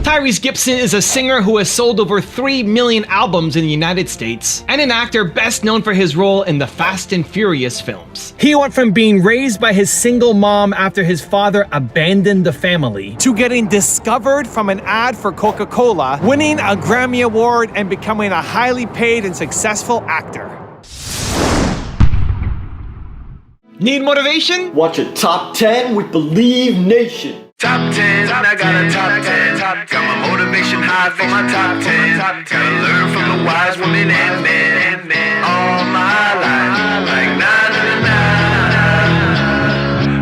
Tyrese Gibson is a singer who has sold over 3 million albums in the United States, and an actor best known for his role in the Fast and Furious films. He went from being raised by his single mom after his father abandoned the family, to getting discovered from an ad for Coca-Cola, winning a Grammy Award, and becoming a highly paid and successful actor. Need motivation? Watch a Top 10 with Believe Nation. Top 10, I got a top 10. Got my motivation high for my top 10. Gotta learn from the wise women and men. All my life, like 9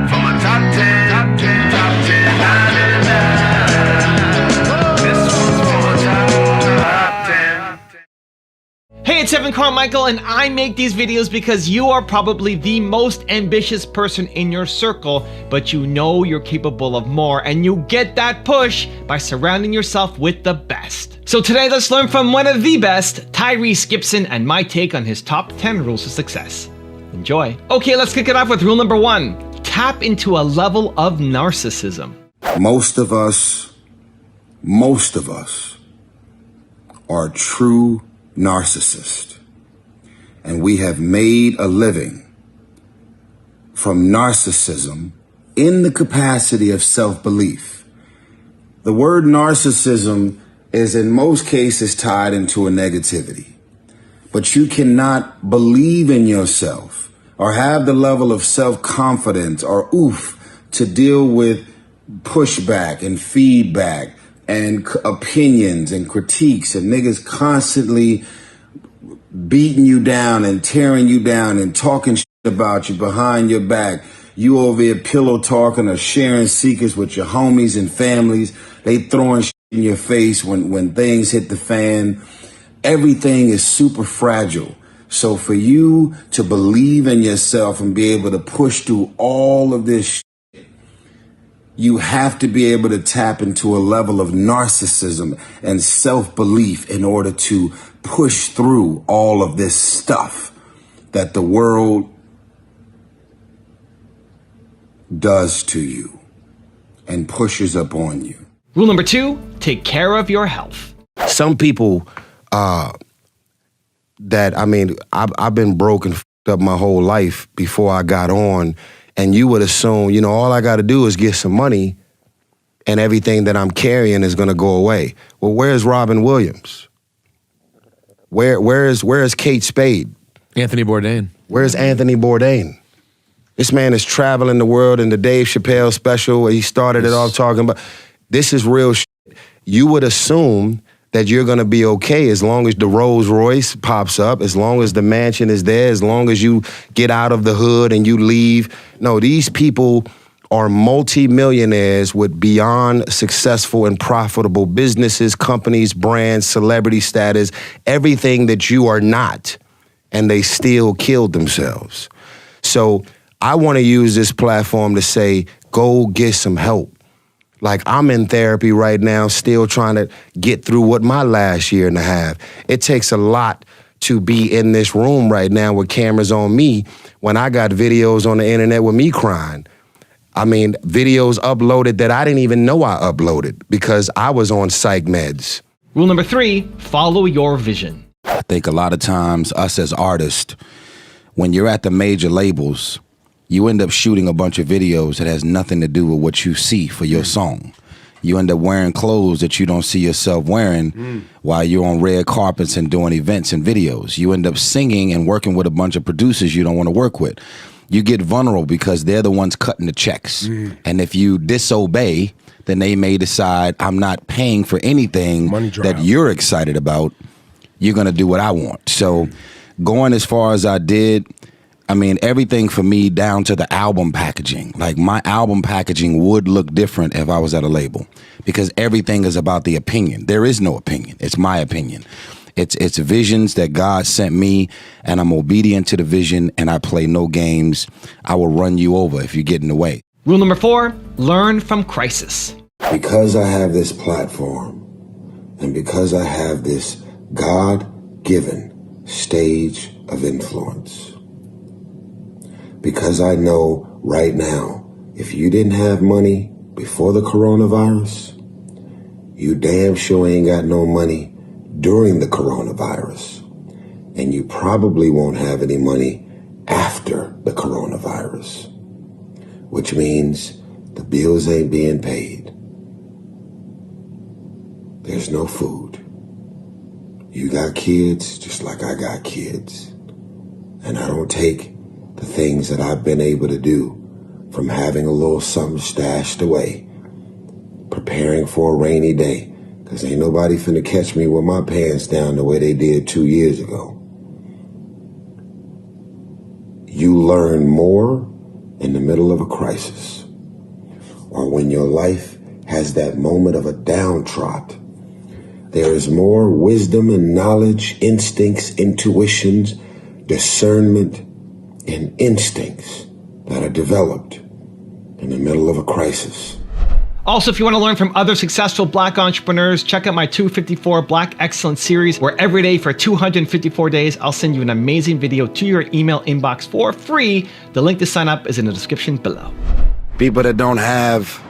for my top 10, top 10, 9. This one's for my top 10. Hey, it's Evan Carmichael, and I make these videos because you are probably the most ambitious person in your circle, but you know you're capable of more, and you get that push by surrounding yourself with the best. So today, let's learn from one of the best, Tyrese Gibson, and my take on his top 10 rules of success. Enjoy. Okay, let's kick it off with rule number 1. Tap into a level of narcissism. Most of us are true narcissist, and we have made a living from narcissism in the capacity of self-belief. The word narcissism is in most cases tied into a negativity, but you cannot believe in yourself or have the level of self-confidence or oof to deal with pushback and feedback and opinions and critiques and niggas constantly beating you down and tearing you down and talking shit about you behind your back. You over here pillow talking or sharing secrets with your homies and families. They throwing shit in your face when things hit the fan. Everything is super fragile. So for you to believe in yourself and be able to push through all of this shit, you have to be able to tap into a level of narcissism and self-belief in order to push through all of this stuff that the world does to you and pushes up on you. Rule number 2, take care of your health. Some people I've been broke and f***ed up my whole life before I got on. And you would assume, all I got to do is get some money and everything that I'm carrying is going to go away. Well, where's Robin Williams? Where's Kate Spade? Anthony Bourdain. Where's Anthony Bourdain? This man is traveling the world in the Dave Chappelle special where he started it off talking about, this is real shit. You would assume that you're going to be okay as long as the Rolls Royce pops up, as long as the mansion is there, as long as you get out of the hood and you leave. No, these people are multi-millionaires with beyond successful and profitable businesses, companies, brands, celebrity status, everything that you are not, and they still killed themselves. So I want to use this platform to say, go get some help. Like, I'm in therapy right now, still trying to get through what my last year and a half. It takes a lot to be in this room right now with cameras on me when I got videos on the internet with me crying. I mean, videos uploaded that I didn't even know I uploaded because I was on psych meds. Rule number 3, follow your vision. I think a lot of times us as artists, when you're at the major labels, you end up shooting a bunch of videos that has nothing to do with what you see for your song. You end up wearing clothes that you don't see yourself wearing while you're on red carpets and doing events and videos. You end up singing and working with a bunch of producers you don't want to work with. You get vulnerable because they're the ones cutting the checks. And if you disobey, then they may decide, I'm not paying for anything that you're excited about. You're going to do what I want. So going as far as I did, I mean, everything for me down to the album packaging. Like, my album packaging would look different if I was at a label because everything is about the opinion. There is no opinion. It's my opinion. It's visions that God sent me, and I'm obedient to the vision, and I play no games. I will run you over if you get in the way. Rule number 4, learn from crisis. Because I have this platform and because I have this God-given stage of influence, because I know right now, if you didn't have money before the coronavirus, You damn sure ain't got no money during the coronavirus. And you probably won't have any money after the coronavirus. Which means the bills ain't being paid. There's no food. You got kids just like I got kids. And I don't take the things that I've been able to do from having a little something stashed away, preparing for a rainy day, because ain't nobody finna catch me with my pants down the way they did 2 years ago. You learn more in the middle of a crisis, or when your life has that moment of a downtrot. There is more wisdom and knowledge, instincts, intuitions, discernment, and instincts that are developed in the middle of a crisis. Also, if you want to learn from other successful Black entrepreneurs, check out my 254 Black Excellence series, where every day for 254 days, I'll send you an amazing video to your email inbox for free. The link to sign up is in the description below. People that don't have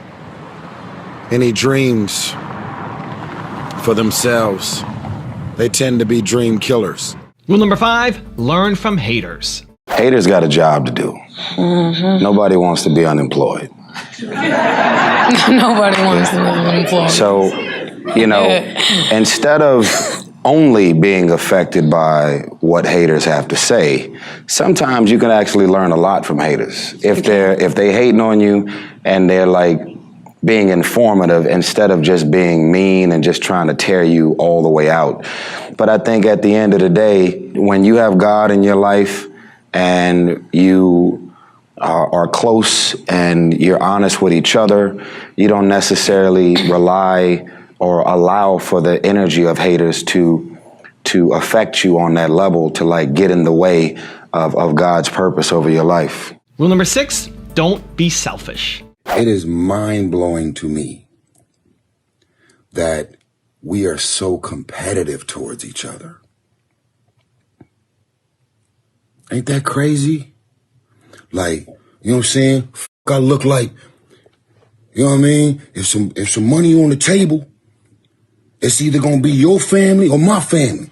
any dreams for themselves, they tend to be dream killers. Rule number 5, learn from haters. Haters got a job to do. Nobody wants to be unemployed. Nobody wants to be unemployed. So, you know, instead of only being affected by what haters have to say, sometimes you can actually learn a lot from haters. If they hating on you and they're like being informative instead of just being mean and just trying to tear you all the way out. But I think at the end of the day, when you have God in your life and you are close and you're honest with each other, you don't necessarily rely or allow for the energy of haters to affect you on that level, to like get in the way of God's purpose over your life. Rule number 6, don't be selfish. It is mind-blowing to me that we are so competitive towards each other. Ain't that crazy? Like, you know what I'm saying? I look like, you know what I mean? If some money on the table, it's either gonna be your family or my family.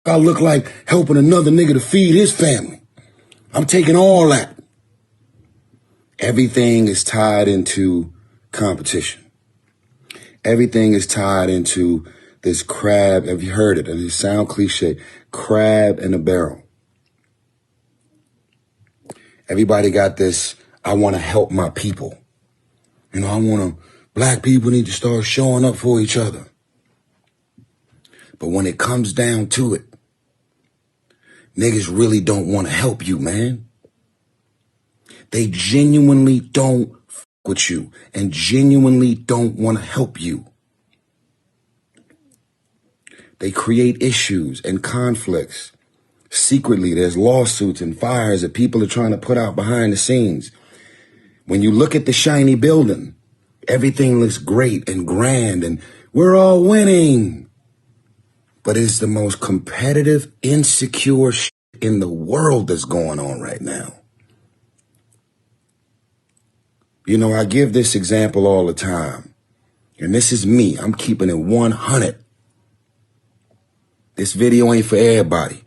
I look like helping another nigga to feed his family. I'm taking all that. Everything is tied into competition. Everything is tied into this crab. Have you heard it? And it sounds cliche. Crab in a barrel. Everybody got this, I want to help my people. You know, black people need to start showing up for each other. But when it comes down to it, niggas really don't want to help you, man. They genuinely don't f with you and genuinely don't want to help you. They create issues and conflicts. Secretly, there's lawsuits and fires that people are trying to put out behind the scenes. When you look at the shiny building, everything looks great and grand and we're all winning. But it's the most competitive, insecure shit in the world that's going on right now. You know, I give this example all the time, and this is me. I'm keeping it 100. This video ain't for everybody.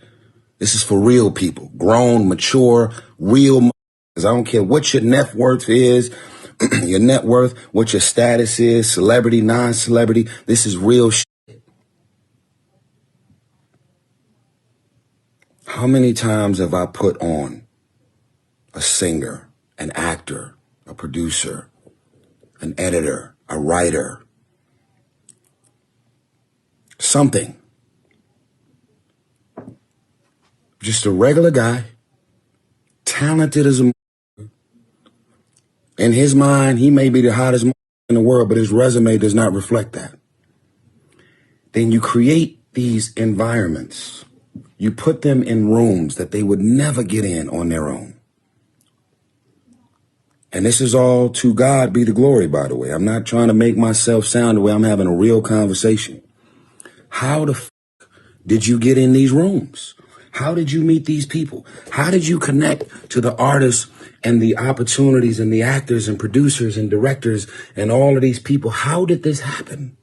This is for real people, grown, mature, real. I don't care what your net worth is, your net worth, what your status is, celebrity, non-celebrity. This is real shit. How many times have I put on a singer, an actor, a producer, an editor, a writer, something. Just a regular guy, talented as a in his mind, he may be the hottest in the world, but his resume does not reflect that. Then you create these environments. You put them in rooms that they would never get in on their own. And this is all to God be the glory, by the way. I'm not trying to make myself sound the way I'm having a real conversation. How the f did you get in these rooms? How did you meet these people? How did you connect to the artists and the opportunities and the actors and producers and directors and all of these people? How did this happen?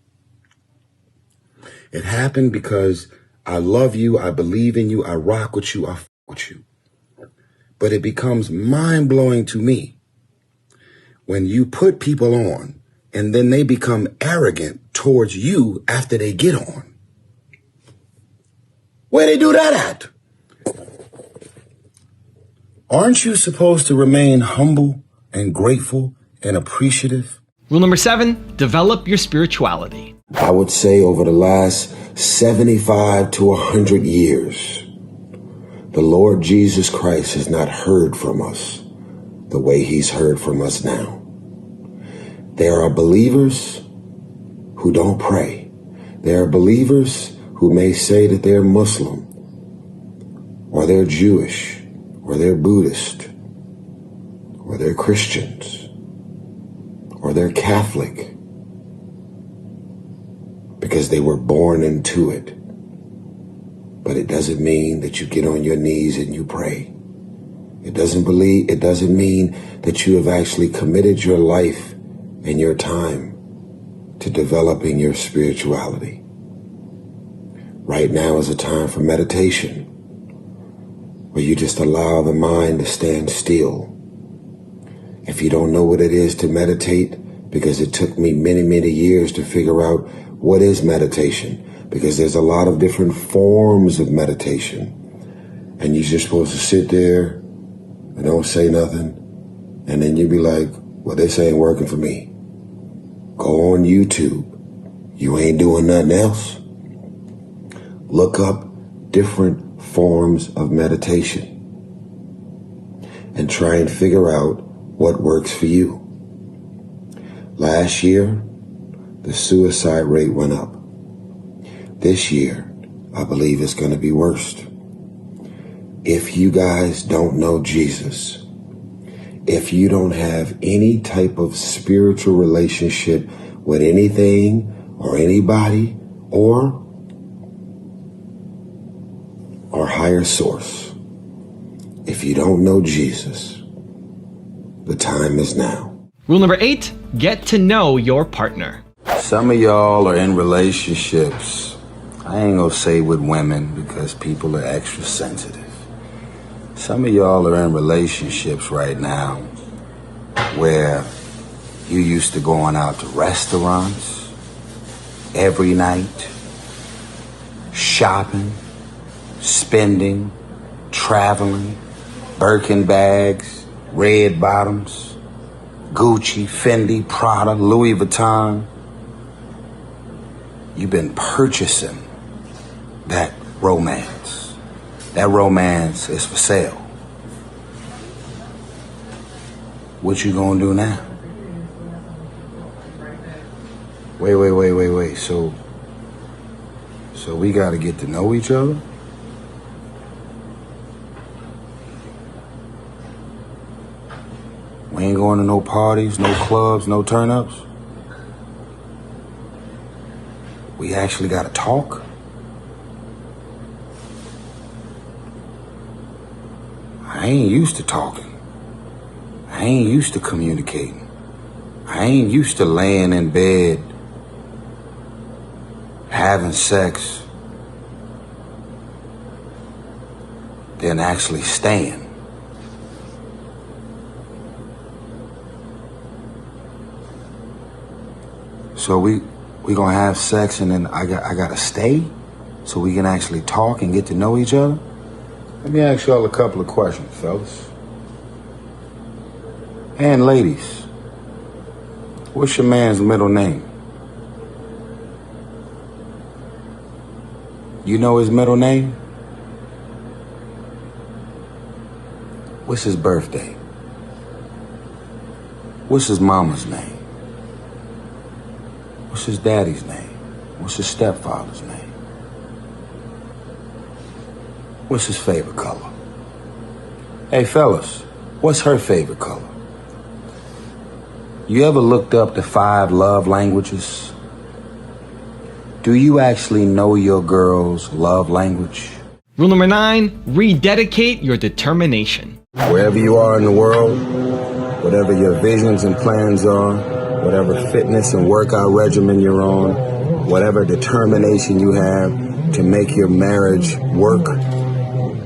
It happened because I love you, I believe in you, I rock with you, I f with you. But it becomes mind-blowing to me when you put people on and then they become arrogant towards you after they get on. Where they do that at? Aren't you supposed to remain humble and grateful and appreciative? Rule number 7, develop your spirituality. I would say over the last 75 to 100 years, the Lord Jesus Christ has not heard from us the way he's heard from us now. There are believers who don't pray. There are believers who may say that they're Muslim, or they're Jewish, or they're Buddhist, or they're Christians, or they're Catholic, because they were born into it. But it doesn't mean that you get on your knees and you pray. It doesn't mean that you have actually committed your life and your time to developing your spirituality. Right now is a time for meditation, where you just allow the mind to stand still. If you don't know what it is to meditate, because it took me many, many years to figure out what is meditation, because there's a lot of different forms of meditation. And you're just supposed to sit there and don't say nothing. And then you be like, well, this ain't working for me. Go on YouTube. You ain't doing nothing else. Look up different forms of meditation and try and figure out what works for you. Last year, the suicide rate went up. This year, I believe it's going to be worse. If you guys don't know Jesus, if you don't have any type of spiritual relationship with anything or anybody or higher source, if you don't know Jesus, the time is now. Rule number 8, get to know your partner. Some of y'all are in relationships. I ain't gonna say with women because people are extra sensitive. Some of y'all are in relationships right now where you used to going out to restaurants every night, shopping, spending, traveling, Birkin bags, red bottoms, Gucci, Fendi, Prada, Louis Vuitton. You've been purchasing that romance. That romance is for sale. What you gonna do now? Wait. So we gotta get to know each other? We ain't going to no parties, no clubs, no turn-ups? We actually gotta talk? I ain't used to talking. I ain't used to communicating. I ain't used to laying in bed, having sex, then actually staying. So we gonna have sex and then I gotta stay so we can actually talk and get to know each other? Let me ask y'all a couple of questions, fellas. And ladies, what's your man's middle name? You know his middle name? What's his birthday? What's his mama's name? What's his daddy's name? What's his stepfather's name? What's his favorite color? Hey fellas, what's her favorite color? You ever looked up the 5 love languages? Do you actually know your girl's love language? Rule number 9, rededicate your determination. Wherever you are in the world, whatever your visions and plans are, whatever fitness and workout regimen you're on, whatever determination you have to make your marriage work,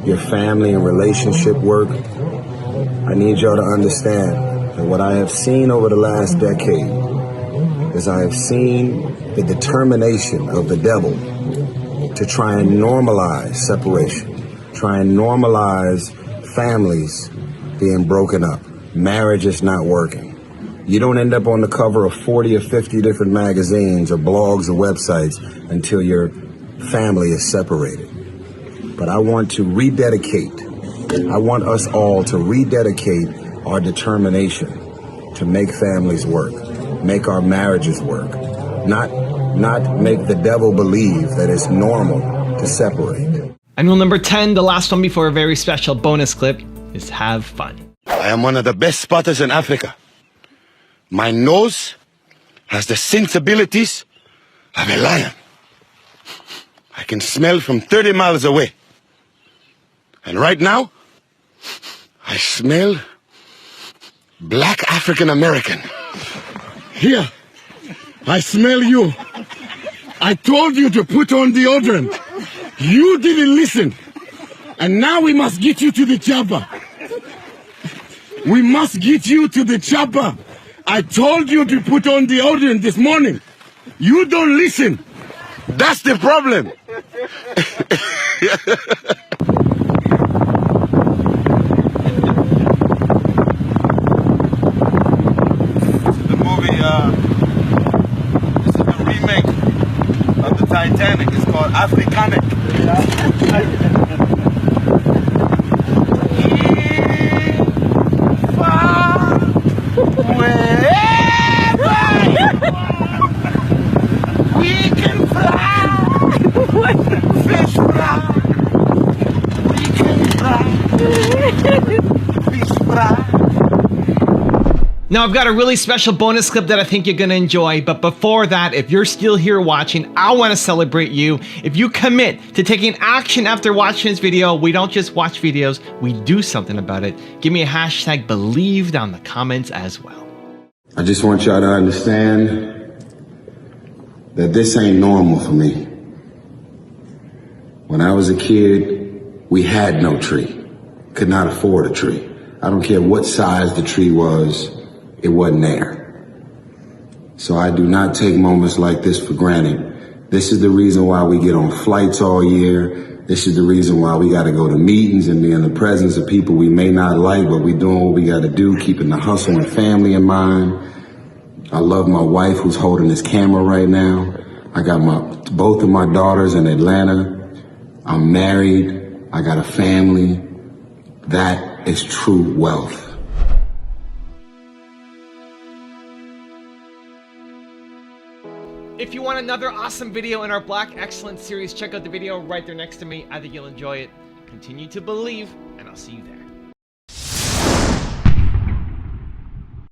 your family and relationship work, I need y'all to understand that what I have seen over the last decade is I have seen the determination of the devil to try and normalize separation, try and normalize families being broken up. Marriage is not working. You don't end up on the cover of 40 or 50 different magazines or blogs or websites until your family is separated. But I want to rededicate, I want us all to rededicate our determination to make families work, make our marriages work, not make the devil believe that it's normal to separate. And rule number 10, the last one before a very special bonus clip, is have fun. I am one of the best spotters in Africa. My nose has the sensibilities of a lion. I can smell from 30 miles away. And right now, I smell black African American. Here, I smell you. I told you to put on deodorant. You didn't listen. And now we must get you to the chopper. We must get you to the chopper. I told you to put on deodorant this morning. You don't listen. That's the problem. The movie, this is the remake of the Titanic. It's called Africanic. Now I've got a really special bonus clip that I think you're gonna enjoy, but before that, if you're still here watching, I wanna celebrate you. If you commit to taking action after watching this video, we don't just watch videos, we do something about it. Give me a hashtag believe down in the comments as well. I just want y'all to understand that this ain't normal for me. When I was a kid, we had no tree, could not afford a tree. I don't care what size the tree was, it wasn't there. So I do not take moments like this for granted. This is the reason why we get on flights all year. This is the reason why we gotta go to meetings and be in the presence of people we may not like, but we doing what we gotta do, keeping the hustle and family in mind. I love my wife who's holding this camera right now. I got both of my daughters in Atlanta. I'm married. I got a family. That is true wealth. If you want another awesome video in our Black Excellence series, check out the video right there next to me. I think you'll enjoy it. Continue to believe, and I'll see you there.